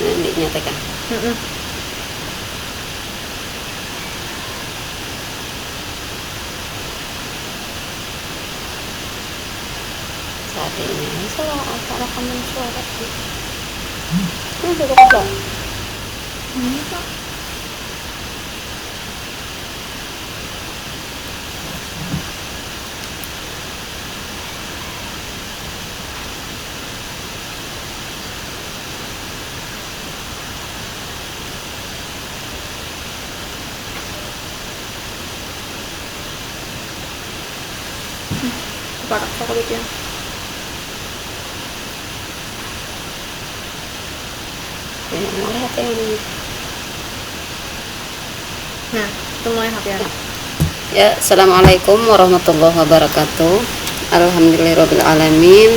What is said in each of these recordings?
dinyatakan. Saat ini salah apa rekaman suara sih? Ini udah berapa? Ini kok. Parah aku bikin. Lihat ini. Nah, itu mulai HP ya. Assalamualaikum warahmatullahi wabarakatuh. Alhamdulillahirrabbilalamin.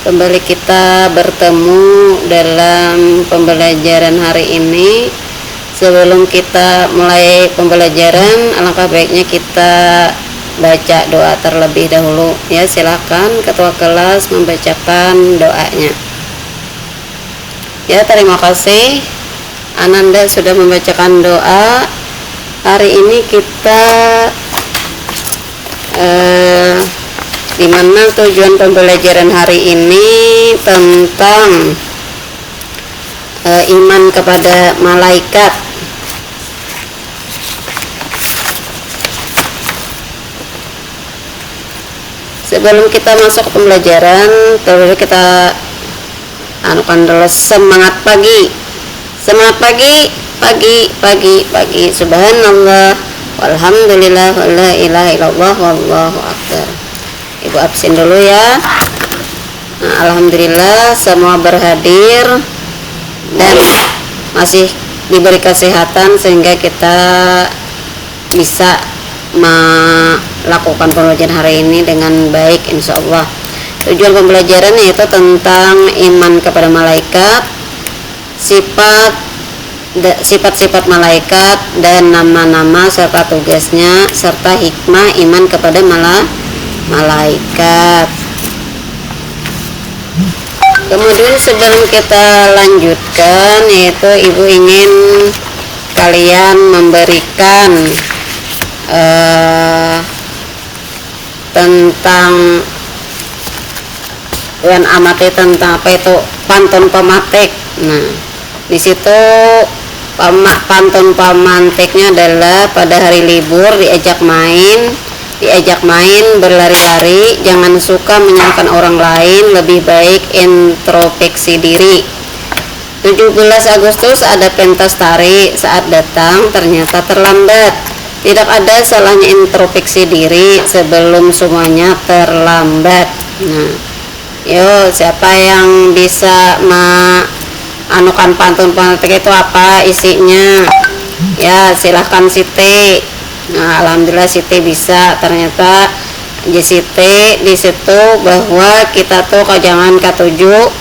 Kembali kita bertemu dalam pembelajaran hari ini. Sebelum kita mulai pembelajaran, alangkah baiknya kita baca doa terlebih dahulu. Ya, silakan ketua kelas membacakan doanya. Ya, terima kasih Ananda sudah membacakan doa. Hari ini kita dimana tujuan pembelajaran hari ini tentang iman kepada malaikat. Sebelum kita masuk ke pembelajaran, terlebih kita anukan dulu semangat pagi. Semangat pagi, pagi. Subhanallah, walhamdulillah, wala ilaha illallah, wallahu akbar. Ibu absen dulu ya. Nah, alhamdulillah semua berhadir dan masih diberi kesehatan sehingga kita bisa melakukan pembelajaran hari ini dengan baik insyaallah. Tujuan pembelajaran yaitu tentang iman kepada malaikat, sifat-sifat malaikat dan nama-nama serta tugasnya serta hikmah iman kepada malaikat. Kemudian sebelum kita lanjutkan, yaitu ibu ingin kalian memberikan tentang Wan amati tentang apa itu pantun pematik. Nah, di situ pantun pemantiknya adalah pada hari libur diajak main berlari-lari, jangan suka menyalahkan orang lain, lebih baik introspeksi diri. 17 Agustus ada pentas tari, saat datang ternyata terlambat. Tidak ada salahnya introspeksi diri sebelum semuanya terlambat. Nah, yuk, siapa yang bisa anukan pantun pemantik itu apa isinya? Ya, silahkan Siti. Nah, alhamdulillah Siti bisa. Ternyata Siti di situ bahwa kita tuh jangan ketujuh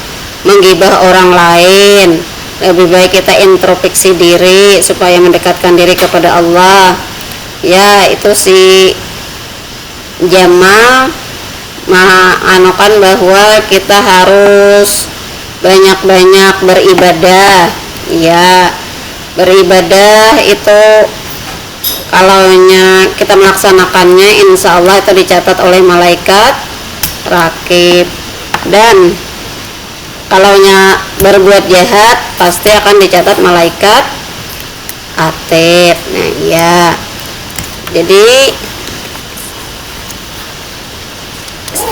menggibah orang lain. Lebih baik kita introspeksi diri supaya mendekatkan diri kepada Allah. Ya, itu si Jamal anukan bahwa kita harus banyak-banyak beribadah. Ya, beribadah itu kalau kita melaksanakannya insya Allah itu dicatat oleh malaikat rakib, dan kalau berbuat jahat pasti akan dicatat malaikat atid. Nah, ya, jadi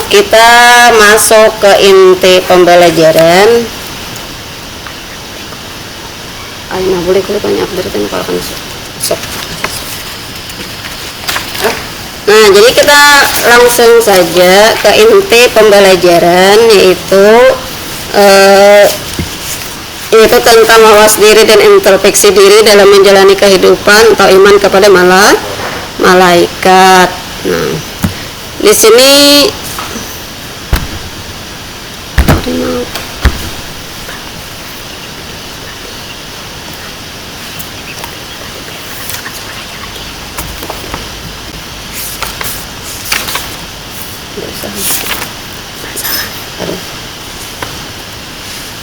kita masuk ke inti pembelajaran. Ayo, boleh banyak dari kalau kan sok. Nah, jadi kita langsung saja ke inti pembelajaran, yaitu tentang mawas diri dan introspeksi diri dalam menjalani kehidupan atau iman kepada malaikat. Nah, di sini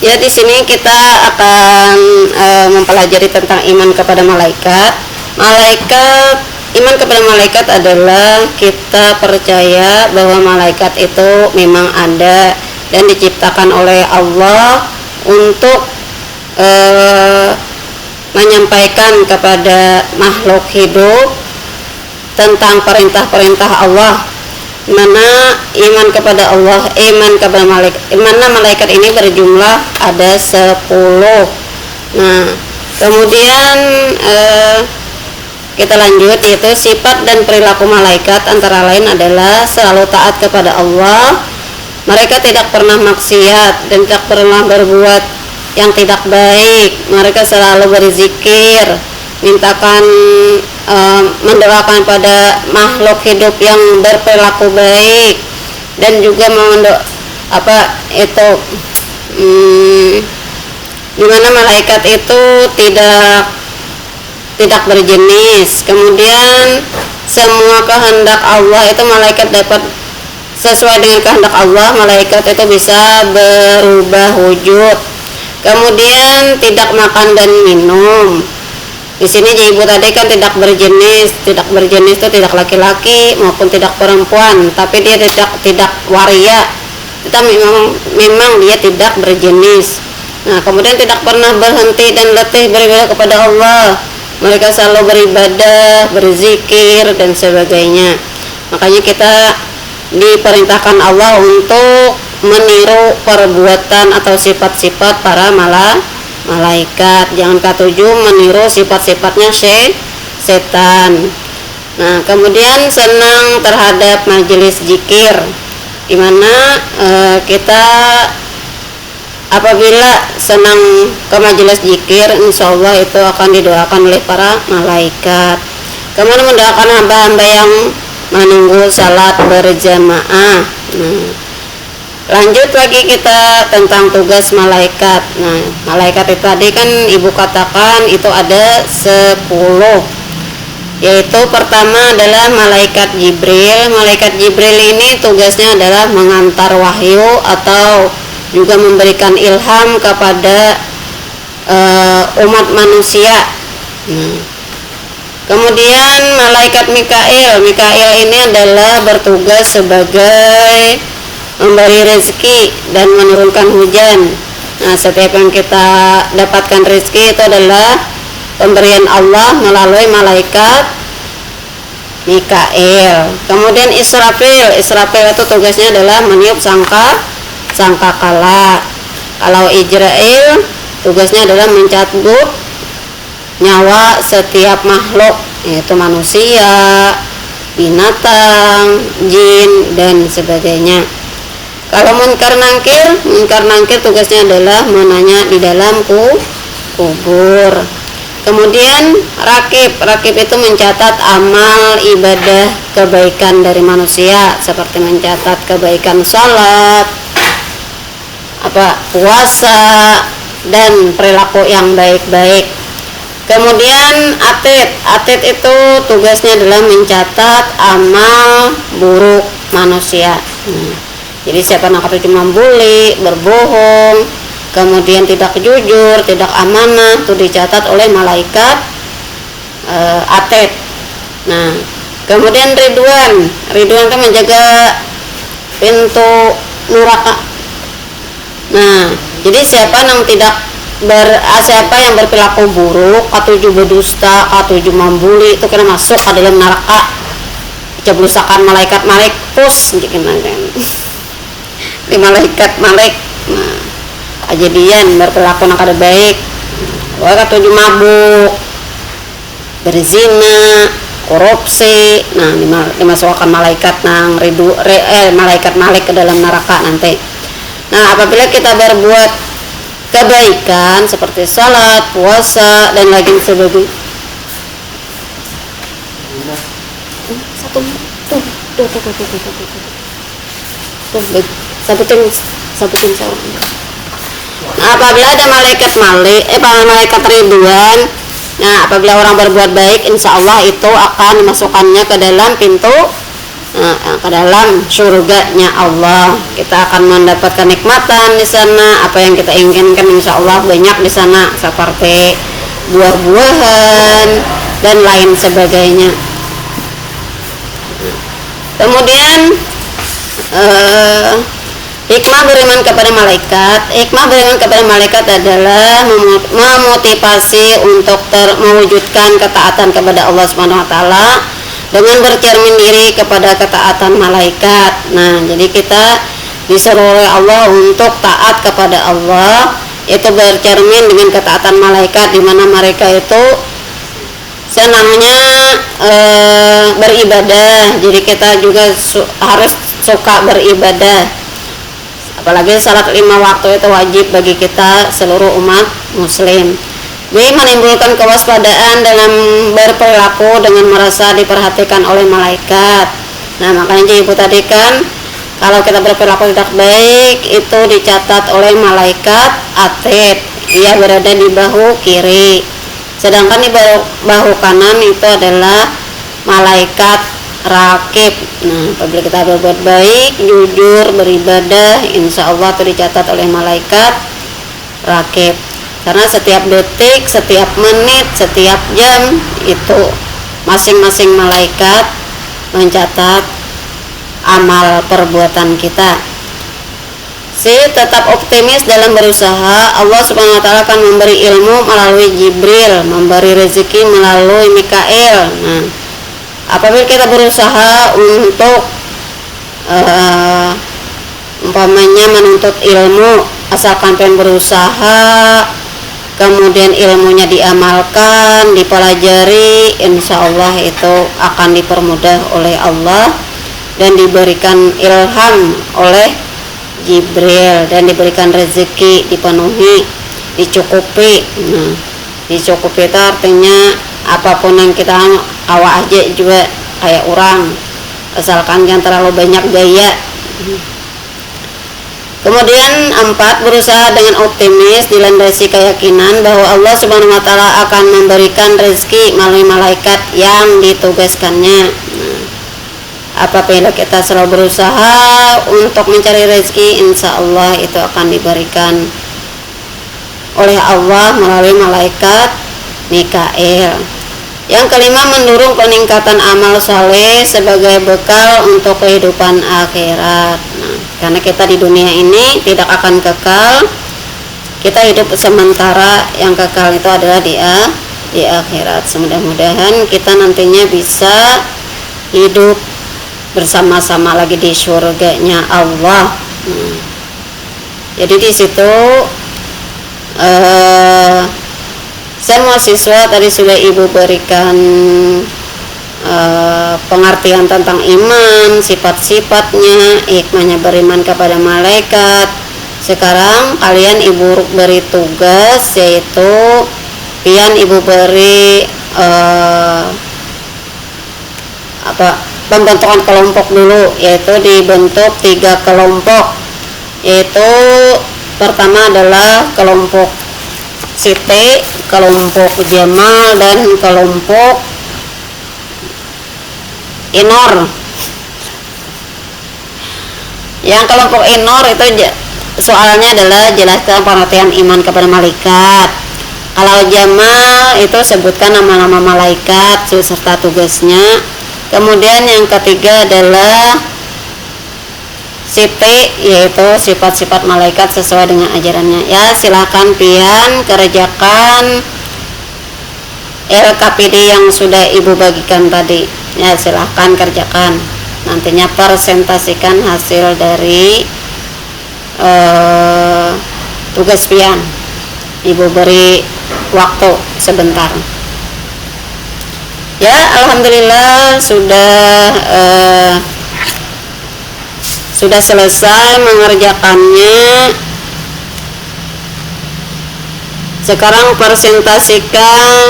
Ya, di sini kita akan mempelajari tentang iman kepada malaikat. Iman kepada malaikat adalah kita percaya bahwa malaikat itu memang ada dan diciptakan oleh Allah untuk menyampaikan kepada makhluk hidup tentang perintah-perintah Allah. Mana iman kepada Allah, iman kepada malaikat, mana malaikat ini berjumlah ada 10. Nah, kemudian kita lanjut, yaitu sifat dan perilaku malaikat antara lain adalah selalu taat kepada Allah. Mereka tidak pernah maksiat dan tidak pernah berbuat yang tidak baik. Mereka selalu berzikir, mendoakan pada makhluk hidup yang berperilaku baik, dan juga dimana malaikat itu tidak berjenis. Kemudian semua kehendak Allah itu malaikat dapat sesuai dengan kehendak Allah, malaikat itu bisa berubah wujud. Kemudian tidak makan dan minum. Di sini ibu tadi kan tidak berjenis itu tidak laki-laki maupun tidak perempuan, tapi dia tidak waria. Kita memang dia tidak berjenis. Nah, kemudian tidak pernah berhenti dan letih beribadah kepada Allah. Mereka selalu beribadah, berzikir dan sebagainya. Makanya kita diperintahkan Allah untuk meniru perbuatan atau sifat-sifat para malaikat. Jangan ketujuh meniru sifat-sifatnya setan. Nah, kemudian senang terhadap majelis zikir, di mana kita apabila senang ke majelis zikir, insya Allah itu akan didoakan oleh para malaikat. Kemudian mendoakan hamba-hamba yang menunggu salat berjamaah. Nah, lanjut lagi kita tentang tugas malaikat. Nah, malaikat itu tadi kan ibu katakan itu ada 10. Yaitu pertama adalah malaikat Jibril. Malaikat Jibril ini tugasnya adalah mengantar wahyu atau juga memberikan ilham kepada umat manusia. Nah, kemudian malaikat Mikail ini adalah bertugas sebagai memberi rezeki dan menurunkan hujan. Nah, setiap yang kita dapatkan rezeki itu adalah pemberian Allah melalui malaikat Mikail. Kemudian Israfil itu tugasnya adalah meniup sangkakala. Kalau Ijrail tugasnya adalah mencabut nyawa setiap makhluk, yaitu manusia, binatang, jin dan sebagainya. Kalau Munkar Nangkir tugasnya adalah menanya di dalam kubur. Kemudian Rakib itu mencatat amal ibadah kebaikan dari manusia, seperti mencatat kebaikan salat, puasa dan perilaku yang baik-baik. Kemudian Atid itu tugasnya adalah mencatat amal buruk manusia. Jadi siapa yang kata cuma membuli, berbohong, kemudian tidak jujur, tidak amanah, itu dicatat oleh malaikat Atid. Nah, kemudian Ridwan itu menjaga pintu neraka. Nah, jadi siapa yang berperilaku buruk, ketujuh berdusta, ketujuh membuli, itu kena masuk ke dalam neraka. Jeblusakan malaikat pus di malaikat. Nah, kejadian berperilaku nakada baik, ketujuh mabuk, berzina, korupsi. Nah, dimasukkan malaikat malaikat ke dalam neraka nanti. Nah, apabila kita berbuat kebaikan seperti salat, puasa dan lain sebagainya. Sabutin seorang. Nah, apabila ada malaikat Ridwan, nah apabila orang berbuat baik, insya Allah itu akan dimasukkannya ke dalam pintu ke dalam surganya Allah. Kita akan mendapatkan nikmatan di sana, apa yang kita inginkan insya Allah banyak di sana, seperti buah-buahan dan lain sebagainya. Kemudian hikmah beriman kepada malaikat. Hikmah beriman kepada malaikat adalah memotivasi untuk mewujudkan ketaatan kepada Allah Subhanahu wa taala dengan bercermin diri kepada ketaatan malaikat. Nah, jadi kita disuruh oleh Allah untuk taat kepada Allah, itu bercermin dengan ketaatan malaikat, di mana mereka itu senangnya beribadah. Jadi kita juga harus suka beribadah. Apalagi salat 5 waktu itu wajib bagi kita seluruh umat muslim. B. Menimbulkan kewaspadaan dalam berperilaku dengan merasa diperhatikan oleh malaikat. Nah, makanya ibu tadi kan, kalau kita berperilaku tidak baik itu dicatat oleh malaikat atid, ia berada di bahu kiri, sedangkan di bahu kanan itu adalah malaikat rakib. Nah, apabila kita berbuat baik, jujur, beribadah, insya Allah itu dicatat oleh malaikat rakib. Karena setiap detik, setiap menit, setiap jam itu masing-masing malaikat mencatat amal perbuatan kita. C. Tetap optimis dalam berusaha. Allah Subhanahu wa taala akan memberi ilmu melalui Jibril, memberi rezeki melalui Mikail. Nah, apabila kita berusaha untuk umpamanya menuntut ilmu, asalkan pengen berusaha, kemudian ilmunya diamalkan, dipelajari, insya Allah itu akan dipermudah oleh Allah dan diberikan ilham oleh Jibril dan diberikan rezeki, dipenuhi, dicukupi. Nah, dicukupi itu artinya apapun yang kita awak aja juga kayak orang, asalkan jangan terlalu banyak gaya. Kemudian 4, berusaha dengan optimis dilandasi keyakinan bahwa Allah Subhanahu wa taala akan memberikan rezeki melalui malaikat yang ditugaskannya. Nah, apabila kita selalu berusaha untuk mencari rezeki, insya Allah itu akan diberikan oleh Allah melalui malaikat Mikail. Yang kelima, mendorong peningkatan amal saleh sebagai bekal untuk kehidupan akhirat. Nah, karena kita di dunia ini tidak akan kekal, kita hidup sementara, yang kekal itu adalah di akhirat. Mudah-mudahan kita nantinya bisa hidup bersama-sama lagi di surganya Allah. Nah, jadi di situ semua siswa tadi sudah ibu berikan pengertian tentang iman, sifat-sifatnya, hikmahnya beriman kepada malaikat. Sekarang kalian ibu beri tugas, yaitu pian ibu beri pembentukan kelompok dulu, yaitu dibentuk 3 kelompok, yaitu pertama adalah kelompok Siti, kelompok Jamal, dan kelompok Inor. Yang kelompok Inor itu soalnya adalah jelaskan pengertian iman kepada malaikat. Kalau Jamal itu sebutkan nama-nama malaikat serta tugasnya. Kemudian yang ketiga adalah Siti, yaitu sifat-sifat malaikat sesuai dengan ajarannya. Ya, silakan pian kerjakan LKPD yang sudah ibu bagikan tadi. Ya, silahkan kerjakan. Nantinya presentasikan hasil dari tugas pian. Ibu beri waktu sebentar. Ya, alhamdulillah sudah selesai mengerjakannya. Sekarang presentasikan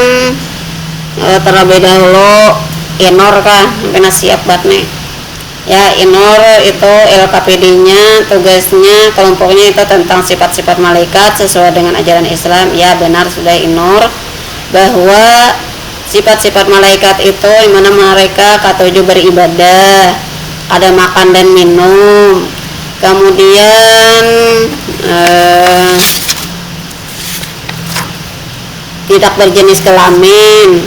terlebih dahulu Inor kan, kena siap banget nih. Ya, Inor itu LKPD-nya, tugasnya, kelompoknya itu tentang sifat-sifat malaikat sesuai dengan ajaran Islam. Ya, benar sudah Inor, bahwa sifat-sifat malaikat itu yang mana mereka ketujuh beribadah, ada makan dan minum, kemudian tidak berjenis kelamin,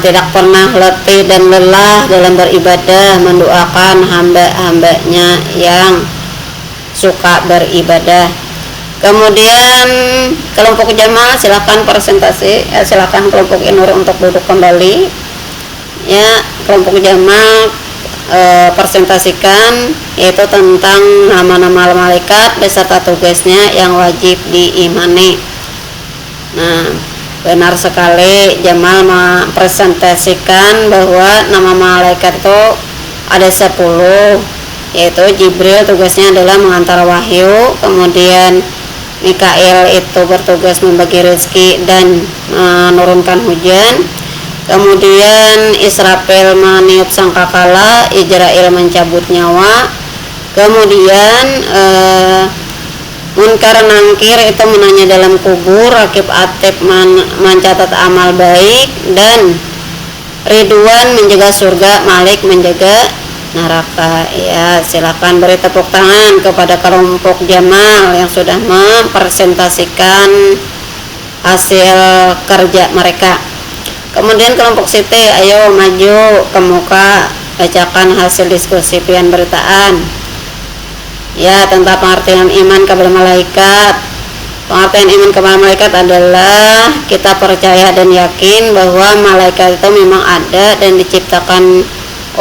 tidak pernah letih dan lelah dalam beribadah, mendoakan hamba-hambanya yang suka beribadah. Kemudian kelompok jamaah silakan presentasi, silakan kelompok Inur untuk duduk kembali. Ya, kelompok jamaah presentasikan yaitu tentang nama-nama malaikat beserta tugasnya yang wajib diimani. Nah, benar sekali Jamal mempresentasikan bahwa nama malaikat itu ada 10, yaitu Jibril tugasnya adalah mengantar wahyu, kemudian Mikail itu bertugas membagi rezeki dan menurunkan hujan, kemudian Israfil meniup sangkakala, Ijrail mencabut nyawa, kemudian Munkar Nangkir itu menanya dalam kubur, Rakib Atib mencatat amal baik, dan Ridwan menjaga surga, Malik menjaga neraka. Ya, silakan beri tepuk tangan kepada kelompok Jamal yang sudah mempresentasikan hasil kerja mereka. Kemudian kelompok Siti, ayo maju ke muka, bacakan hasil diskusi pian beritaan. Ya, tentang pengertian iman kepada malaikat. Pengertian iman kepada malaikat adalah kita percaya dan yakin bahwa malaikat itu memang ada dan diciptakan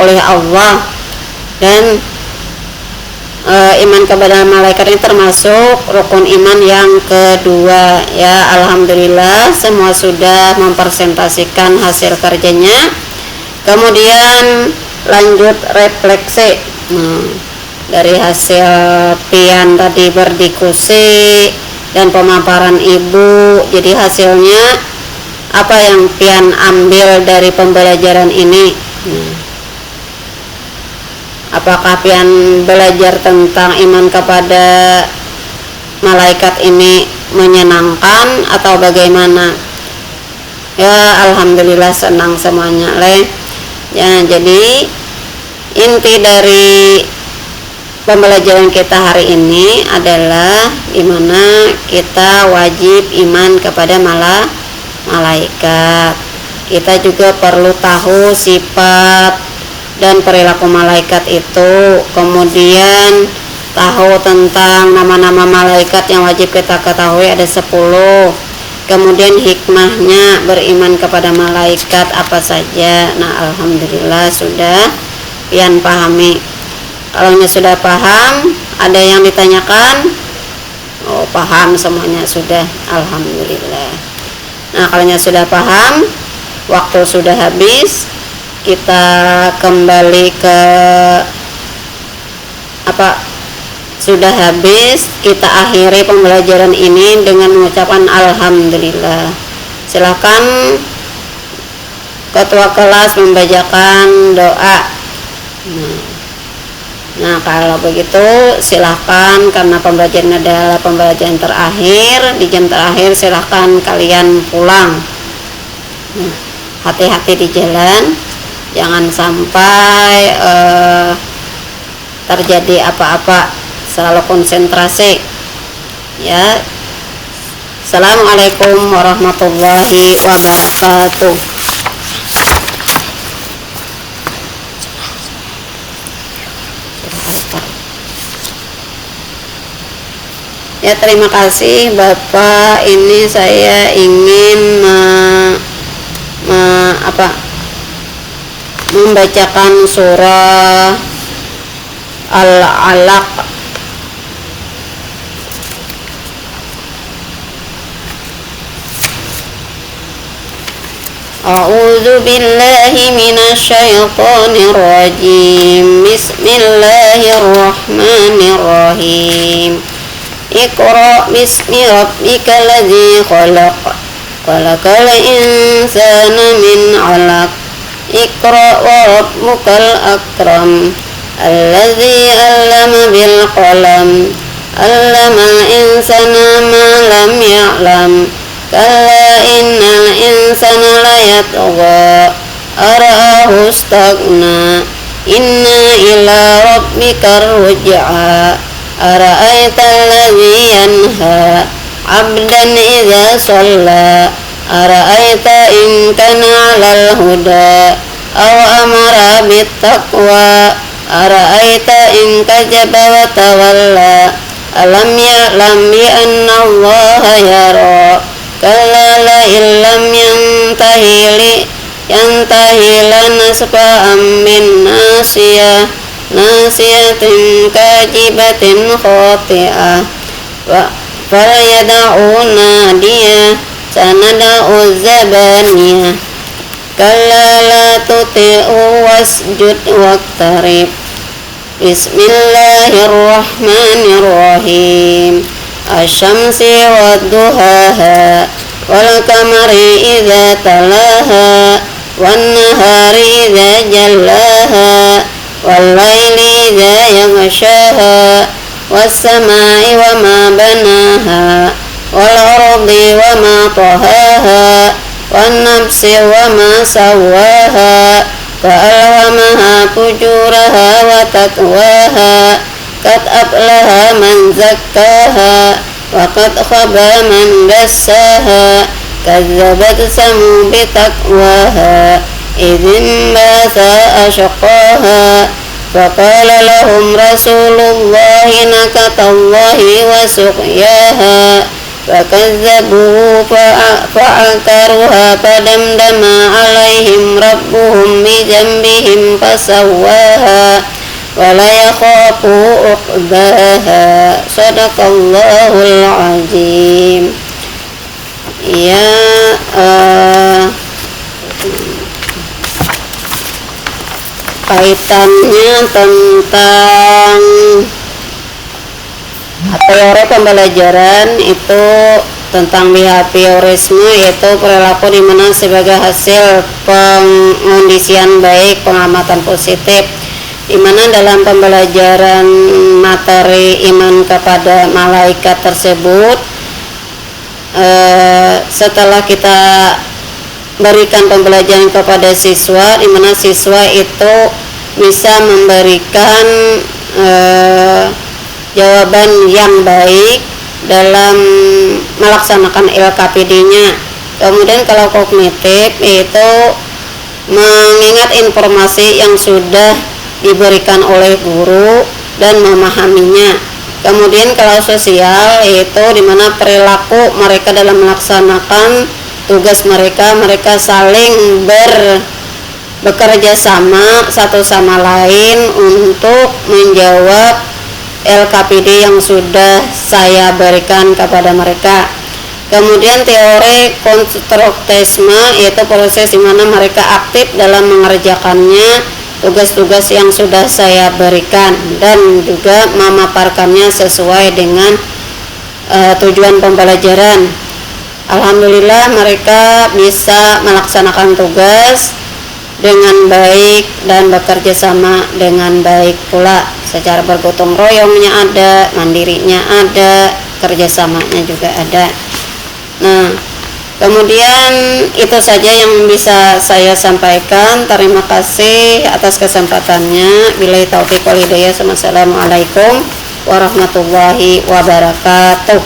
oleh Allah, dan iman kepada malaikat ini termasuk rukun iman yang kedua. Ya, alhamdulillah semua sudah mempresentasikan hasil kerjanya. Kemudian lanjut refleksi. Dari hasil pian tadi berdiskusi dan pemaparan ibu, jadi hasilnya apa yang pian ambil dari pembelajaran ini? Apakah pian belajar tentang iman kepada malaikat ini menyenangkan atau bagaimana? Ya, alhamdulillah senang semuanya, ya. Jadi inti dari pembelajaran kita hari ini adalah dimana kita wajib iman kepada malaikat. Kita juga perlu tahu sifat dan perilaku malaikat itu, kemudian tahu tentang nama-nama malaikat yang wajib kita ketahui ada 10, kemudian hikmahnya beriman kepada malaikat apa saja. Nah, alhamdulillah sudah pian pahami. Kalau sudah paham, ada yang ditanyakan? Oh, paham semuanya sudah, alhamdulillah. Nah, kalau sudah paham, waktu sudah habis, kita kembali ke sudah habis, kita akhiri pembelajaran ini dengan mengucapkan alhamdulillah. Silakan ketua kelas membacakan doa. Nah, kalau begitu silahkan, karena pembelajaran adalah pembelajaran terakhir, di jam terakhir silahkan kalian pulang. Hati-hati di jalan, jangan sampai terjadi apa-apa, selalu konsentrasi. Ya, assalamualaikum warahmatullahi wabarakatuh. Ya, terima kasih Bapak. Ini saya ingin membacakan surah Al-Alaq. A'udzu billahi minasyaitonir rajim. Bismillahirrahmanirrahim. Iqra bismi rabbikal ladzi khalaq. Khalaqal insana min 'alaq. Iqra wa rabbukal akram. Alladzi 'allama bil qalam. 'Allamal insana ma lam ya'lam. Kalla innal insana layatgha. Ara'ahu istaghna. inna ila rabbika ruj'a ara'aita alladhi yanha 'abdan idza shalla ara'aita in kana 'alal huda aw amara bit taqwa ara'aita in kadzaba wa tawalla alam ya'lam bi anna allaha yara kalla la illam yantahi lanasfa'an bin nasiyatin kajibatin khati'ah wa falyad'u nadiya sanad'u zabaniyah kalla la tuti'u wasjud waqtarib. Bismillahirrahmanirrahim. Asy-syamsi wadduhaha wal qamari idza talaha wan nahari idza jallaha wal laili idza yaghshaha was samai wa ma banaha wal ardi wa ma tahaha wan nafsi wa ma sawwaha fa alhamaha fujuraha wa taqwaha qad aflaha man zakkaha wa qad khaba man dassaha kazzabat samud bi taqwaha idzin ba'atha ashqaha faqala lahum rasulullahi nakatallahi wa suqyaha fakazzabuhu fa'akaruha fadamdama alaihim rabbuhum bi dhanbihim fasawwaha wala yakhafu uqbaha. Shadaqallahul azim. Ya kaitannya tentang teori pembelajaran itu tentang behaviorisme, yaitu perilaku di mana sebagai hasil pengondisian baik, pengamatan positif, di mana dalam pembelajaran materi iman kepada malaikat tersebut, setelah kita berikan pembelajaran kepada siswa, di mana siswa itu bisa memberikan jawaban yang baik dalam melaksanakan LKPD-nya. Kemudian kalau kognitif itu mengingat informasi yang sudah diberikan oleh guru dan memahaminya. Kemudian kalau sosial itu dimana perilaku mereka dalam melaksanakan tugas mereka saling bekerja sama satu sama lain untuk menjawab LKPD yang sudah saya berikan kepada mereka. Kemudian teori konstruktisme yaitu proses di mana mereka aktif dalam mengerjakannya tugas-tugas yang sudah saya berikan dan juga memaparkannya sesuai dengan tujuan pembelajaran. Alhamdulillah mereka bisa melaksanakan tugas dengan baik dan bekerja sama dengan baik pula, secara bergotong royongnya ada, mandirinya ada, kerjasamanya juga ada. Nah, kemudian itu saja yang bisa saya sampaikan. Terima kasih atas kesempatannya. Billahi taufiq wal hidayah. Wassalamualaikum warahmatullahi wabarakatuh.